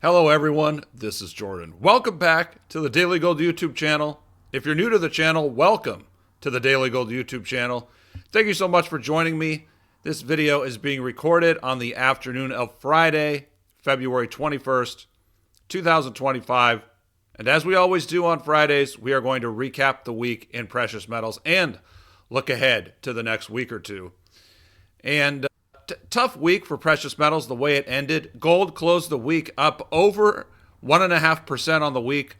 Hello everyone, this is Jordan. Welcome back to the Daily Gold YouTube channel. If you're new to the channel, welcome to the Daily Gold YouTube channel. Thank you so much for joining me. This video is being recorded on the afternoon of Friday, February 21st, 2025. And as we always do on Fridays, we are going to recap the week in precious metals and look ahead to the next week or two. And tough week for precious metals the way it ended. Gold closed the week up over 1.5% on the week.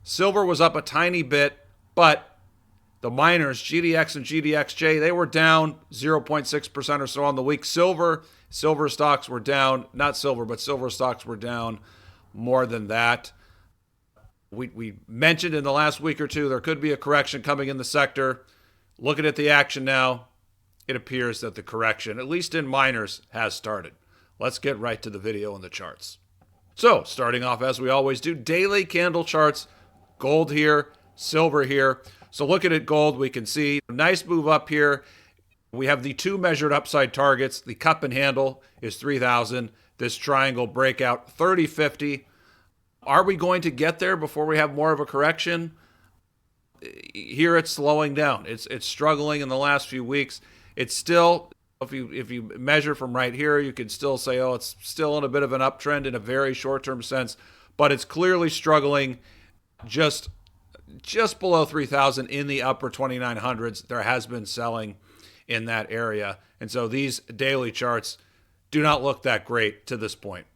Silver was up a tiny bit, but the miners, GDX and GDXJ, they were down 0.6% or so on the week. Silver stocks were down, not silver, but silver stocks were down more than that. We mentioned in the last week or two there could be a correction coming in the sector. Looking at the action now, it appears that the correction, at least in miners, has started. Let's get right to the video and the charts. So, starting off as we always do, daily candle charts, gold here, silver here. So looking at gold, we can see a nice move up here. We have the two measured upside targets. The cup and handle is 3,000. This triangle breakout, 30.50. Are we going to get there before we have more of a correction? Here it's slowing down. It's struggling in the last few weeks. It's still, if you measure from right here, you can still say, oh, it's still in a bit of an uptrend in a very short-term sense, but it's clearly struggling just below 3,000 in the upper 2,900s. There has been selling in that area, and so these daily charts do not look that great to this point.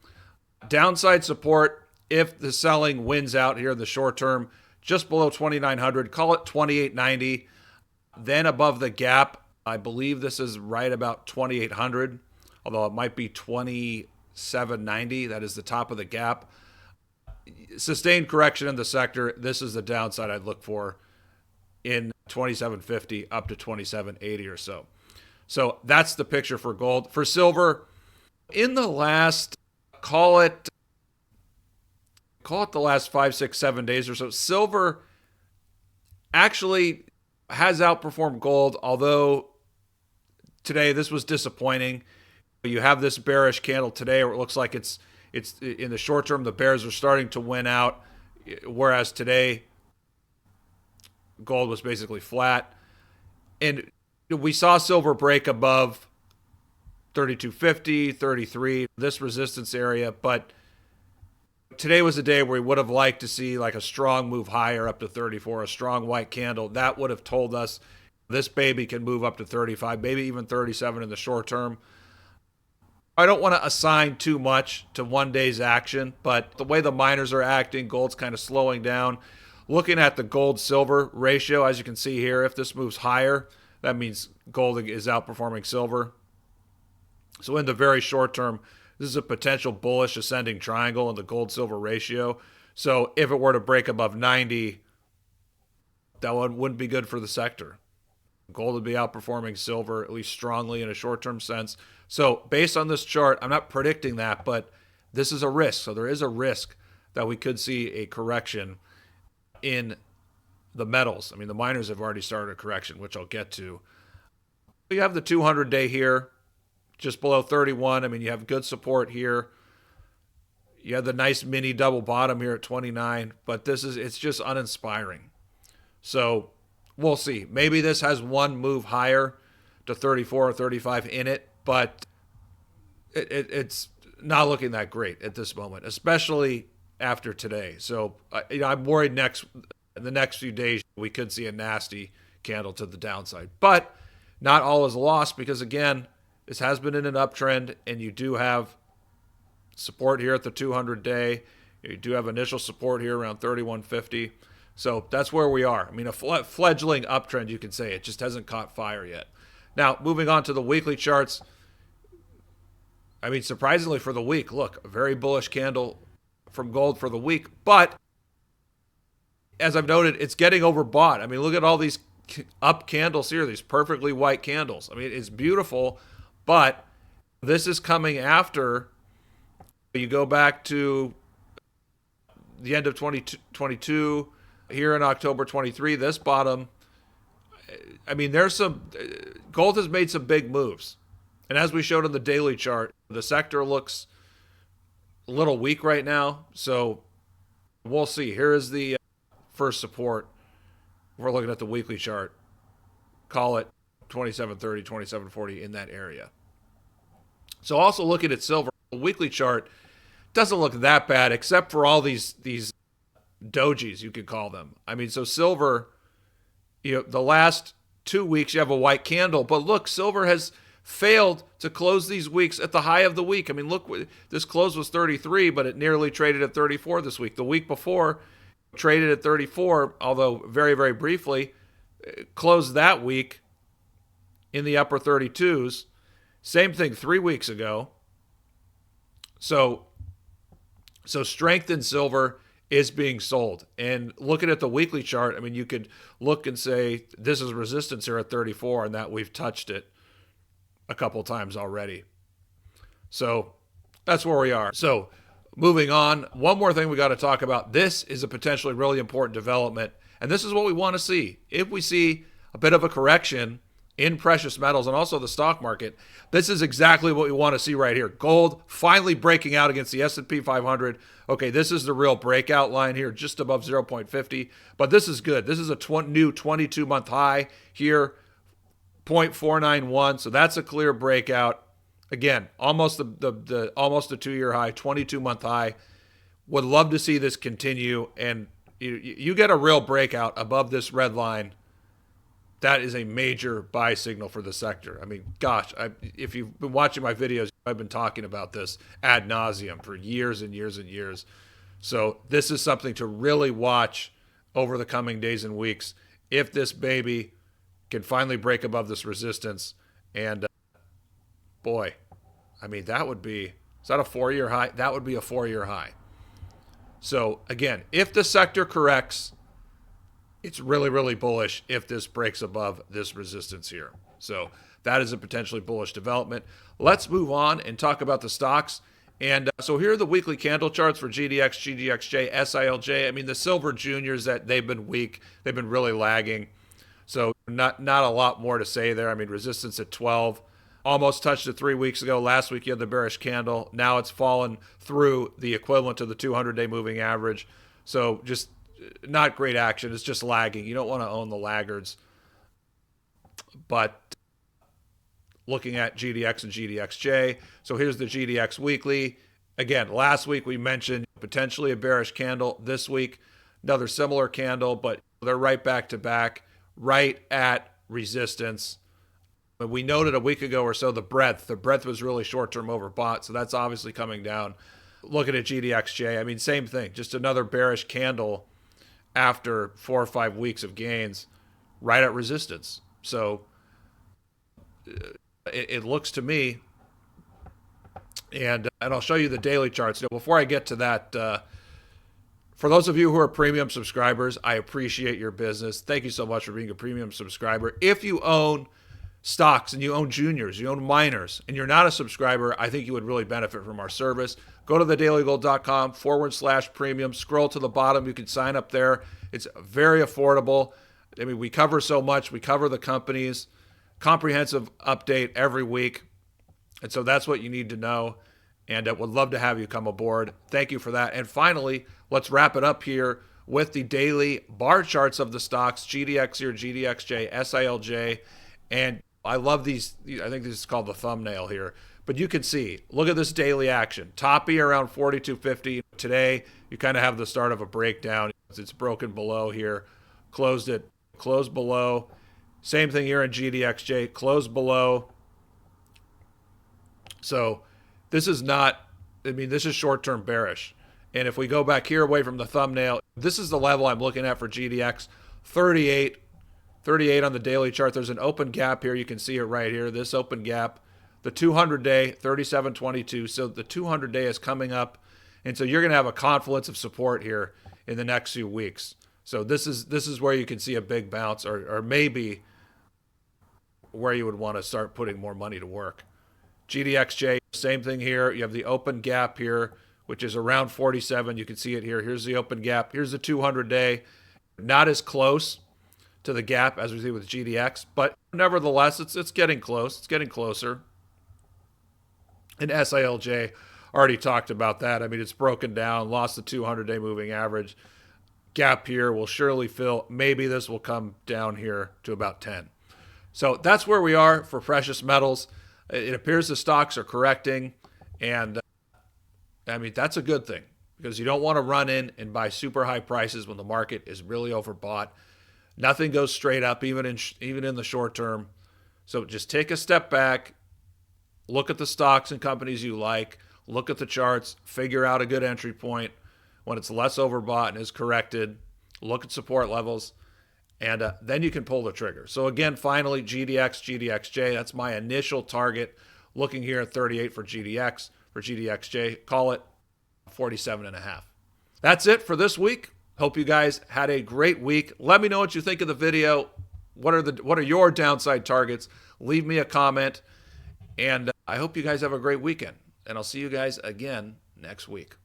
Downside support, if the selling wins out here in the short term, just below 2,900, call it 2,890, then above the gap. I believe this is right about 2,800, although it might be 2,790. That is the top of the gap. Sustained correction in the sector. This is the downside I'd look for in 2,750 up to 2,780 or so. So that's the picture for gold. For silver, in the last, call it the last 5, 6, 7 days or so, silver actually has outperformed gold, although today this was disappointing. You have this bearish candle today where it looks like it's in the short term the bears are starting to win out, whereas today gold was basically flat. And we saw silver break above 32.50, 33, this resistance area, but today was a day where we would have liked to see like a strong move higher up to 34, a strong white candle. That would have told us this baby can move up to 35, maybe even 37 in the short term. I don't want to assign too much to one day's action, but the way the miners are acting, gold's kind of slowing down. Looking at the gold-silver ratio, as you can see here, if this moves higher, that means gold is outperforming silver. So in the very short term, this is a potential bullish ascending triangle in the gold-silver ratio. So if it were to break above 90, that one wouldn't be good for the sector. Gold would be outperforming silver, at least strongly in a short-term sense. So based on this chart, I'm not predicting that, but this is a risk. So there is a risk that we could see a correction in the metals. I mean, the miners have already started a correction, which I'll get to. You have the 200-day here, just below 31. I mean, you have good support here. You have the nice mini double bottom here at 29, but it's just uninspiring. So we'll see. Maybe this has one move higher to 34 or 35 in it, but it's not looking that great at this moment, especially after today. So I'm worried in the next few days we could see a nasty candle to the downside. But not all is lost because, again, this has been in an uptrend, and you do have support here at the 200-day. You do have initial support here around 31.50. So that's where we are. I mean, a fledgling uptrend, you can say. It just hasn't caught fire yet. Now, moving on to the weekly charts. I mean, surprisingly for the week, look, a very bullish candle from gold for the week. But as I've noted, it's getting overbought. I mean, look at all these up candles here, these perfectly white candles. I mean, it's beautiful, but this is coming after you go back to the end of 2022, here in October 23, this bottom. I mean, gold has made some big moves. And as we showed on the daily chart, the sector looks a little weak right now. So we'll see. Here is the first support. We're looking at the weekly chart. Call it 2730, 2740 in that area. So also looking at silver, the weekly chart doesn't look that bad, except for all these dojis, you could call them. I mean, so silver, the last 2 weeks you have a white candle, but look, silver has failed to close these weeks at the high of the week. I mean, look, this close was 33, but it nearly traded at 34 this week. The week before, traded at 34, although very, very briefly, closed that week in the upper 32s. Same thing 3 weeks ago. So strength in silver is being sold. And looking at the weekly chart, I mean, you could look and say, this is resistance here at 34, and that we've touched it a couple times already. So that's where we are. So moving on, one more thing we got to talk about. This is a potentially really important development, and this is what we want to see. If we see a bit of a correction in precious metals and also the stock market, this is exactly what we want to see right here. Gold finally breaking out against the S&P 500. Okay, this is the real breakout line here, just above 0.50, but this is good. This is a new 22-month high here, 0.491, so that's a clear breakout. Again, almost almost a 2-year high, 22-month high. Would love to see this continue, and you get a real breakout above this red line. That is a major buy signal for the sector. I mean, gosh, if you've been watching my videos, I've been talking about this ad nauseum for years and years and years. So this is something to really watch over the coming days and weeks. If this baby can finally break above this resistance, and boy, I mean, that would be, is that a 4-year high? That would be a 4-year high. So again, if the sector corrects, it's really, really bullish if this breaks above this resistance here. So that is a potentially bullish development. Let's move on and talk about the stocks. And so here are the weekly candle charts for GDX, GDXJ, SILJ. I mean, the silver juniors, that they've been weak. They've been really lagging. So not a lot more to say there. I mean, resistance at 12. Almost touched it 3 weeks ago. Last week you had the bearish candle. Now it's fallen through the equivalent to the 200-day moving average. So just not great action. It's just lagging. You don't want to own the laggards. But looking at GDX and GDXJ. So here's the GDX weekly. Again, last week we mentioned potentially a bearish candle. This week, another similar candle, but they're right back to back, right at resistance. But we noted a week ago or so the breadth. The breadth was really short-term overbought, so that's obviously coming down. Looking at GDXJ, I mean, same thing. Just another bearish candle after 4 or 5 weeks of gains, right at resistance. So it looks to me, and I'll show you the daily charts. Before I get to that, for those of you who are premium subscribers, I appreciate your business. Thank you so much for being a premium subscriber. If you own stocks and you own juniors, you own minors, and you're not a subscriber, I think you would really benefit from our service. Go to thedailygold.com/premium. Scroll to the bottom. You can sign up there. It's very affordable. I mean, we cover so much. We cover the companies. Comprehensive update every week. And so that's what you need to know. And would love to have you come aboard. Thank you for that. And finally, let's wrap it up here with the daily bar charts of the stocks, GDX here, GDXJ, SILJ. And I love these. I think this is called the thumbnail here. But you can see, look at this daily action. Toppy around 42.50. Today, you kind of have the start of a breakdown. It's broken below here. Closed below. Same thing here in GDXJ. Closed below. So this is not, I mean, this is short-term bearish. And if we go back here away from the thumbnail, this is the level I'm looking at for GDX. 38 on the daily chart. There's an open gap here. You can see it right here. This open gap. The 200-day, 37.22. So the 200-day is coming up. And so you're going to have a confluence of support here in the next few weeks. So this is where you can see a big bounce, or maybe where you would want to start putting more money to work. GDXJ, same thing here. You have the open gap here, which is around 47. You can see it here. Here's the open gap. Here's the 200-day. Not as close to the gap as we see with GDX, but nevertheless, it's getting close. It's getting closer. And SILJ, already talked about that. I mean, it's broken down, lost the 200-day moving average. Gap here will surely fill. Maybe this will come down here to about 10. So that's where we are for precious metals. It appears the stocks are correcting, and I mean, that's a good thing because you don't want to run in and buy super high prices when the market is really overbought. Nothing goes straight up, even in the short term. So just take a step back, look at the stocks and companies you like, look at the charts, figure out a good entry point when it's less overbought and is corrected, look at support levels, and then you can pull the trigger. So again, finally, GDX, GDXJ, that's my initial target. Looking here at 38 for GDX, for GDXJ, call it 47.5. That's it for this week. Hope you guys had a great week. Let me know what you think of the video. What are your downside targets? Leave me a comment. And I hope you guys have a great weekend. And I'll see you guys again next week.